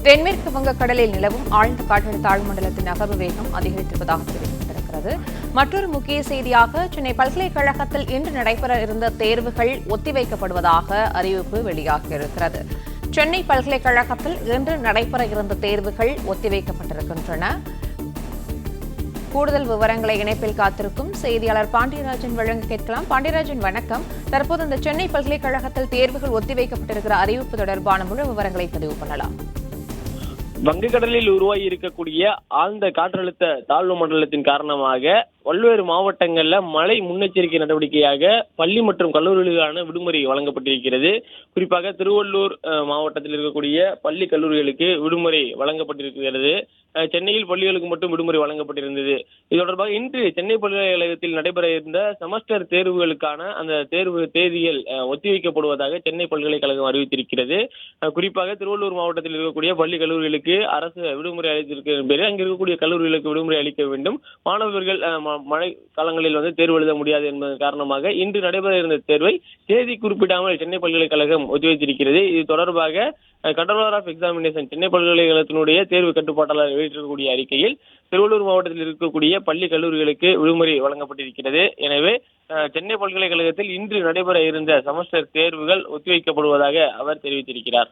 தென்மேற்கு வங்கக்கடலில் நிலவும் ஆழ்ந்த காற்றழுத்த தாழ்வுமண்டலத்தின் நகர்வு வேகம் அதிகரித்திருப்பதாக தெரிவிக்கப்பட்டிருக்கிறது. மற்றொரு முக்கிய செய்தியாக சென்னை பல்கலைக்கழகத்தில் இன்று நடைபெற இருந்த தேர்வுகள் ஒத்திவைக்கப்படுவதாக அறிவிப்பு வெளியாகியிருக்கிறது. சென்னை பல்கலைக்கழகத்தில் இன்று நடைபெற இருந்த தேர்வுகள் ஒத்திவைக்கப்பட்டிருக்கின்றன. கூடுதல் விவரங்களை இணைப்பில் காத்திருக்கும் செய்தியாளர் பாண்டியராஜன் வழங்க கேட்கலாம். பாண்டியராஜன், வணக்கம். தற்போது இந்த சென்னை பல்கலைக்கழகத்தில் தேர்வுகள் ஒத்திவைக்கப்பட்டிருக்கிற அறிவிப்பு தொடர்பான முழு விவரங்களை பதிவு பண்ணலாம். வங்கக்கடலில் உருவாகி இருக்கக்கூடிய ஆழ்ந்த காற்றழுத்த தாழ்வு மண்டலத்தின் காரணமாக பல்வேறு மாவட்டங்கள்ல மழை முன்னெச்சரிக்கை நடவடிக்கையாக பள்ளி மற்றும் கல்லூரிகளுக்கான விடுமுறை வழங்கப்பட்டிருக்கிறது. குறிப்பாக திருவள்ளூர் மாவட்டத்தில் இருக்கக்கூடிய பள்ளி கல்லூரிகளுக்கு விடுமுறை வழங்கப்பட்டிருக்கிறது. சென்னையில் பள்ளிகளுக்கு மட்டும் விடுமுறை வழங்கப்பட்டிருந்தது. இது தொடர்பாக இன்று சென்னை பல்கலைக்கழகத்தில் நடைபெற இருந்த செமஸ்டர் தேர்வுகளுக்கான அந்த தேர்வு தேதிகள் ஒத்திவைக்கப்படுவதாக சென்னை பல்கலைக்கழகம் அறிவித்திருக்கிறது. குறிப்பாக திருவள்ளூர் மாவட்டத்தில் இருக்கக்கூடிய பள்ளி கல்லூரிகளுக்கு அரசு விடுமுறை அளித்திருக்கிற பேரில் அங்கு இருக்கக்கூடிய கல்லூரிகளுக்கு விடுமுறை அளிக்க வேண்டும். மாணவர்கள் மழை காலங்களில் தேர்வு எழுத முடியாது என்பதன் காரணமாக இன்று நடைபெற இருந்த தேர்வை தேதி குறிப்பிடாமல் சென்னை பல்கலைக்கழகம் ஒத்திவைத்திருக்கிறது. இது தொடர்பாக கண்ட்ரோலர் ஆஃப் எக்ஸாமினேஷன் சென்னை பல்கலைக்கழகத்தினுடைய தேர்வு கட்டுப்பாட்டாளர் வெளியிட்டிருக்கக்கூடிய அறிக்கையில் திருவள்ளூர் மாவட்டத்தில் இருக்கக்கூடிய பள்ளி கல்லூரிகளுக்கு விடுமுறை வழங்கப்பட்டிருக்கிறது. எனவே சென்னை பல்கலைக்கழகத்தில் இன்று நடைபெற இருந்த செமஸ்டர் தேர்வுகள் ஒத்திவைக்கப்படுவதாக அவர் தெரிவித்திருக்கிறார்.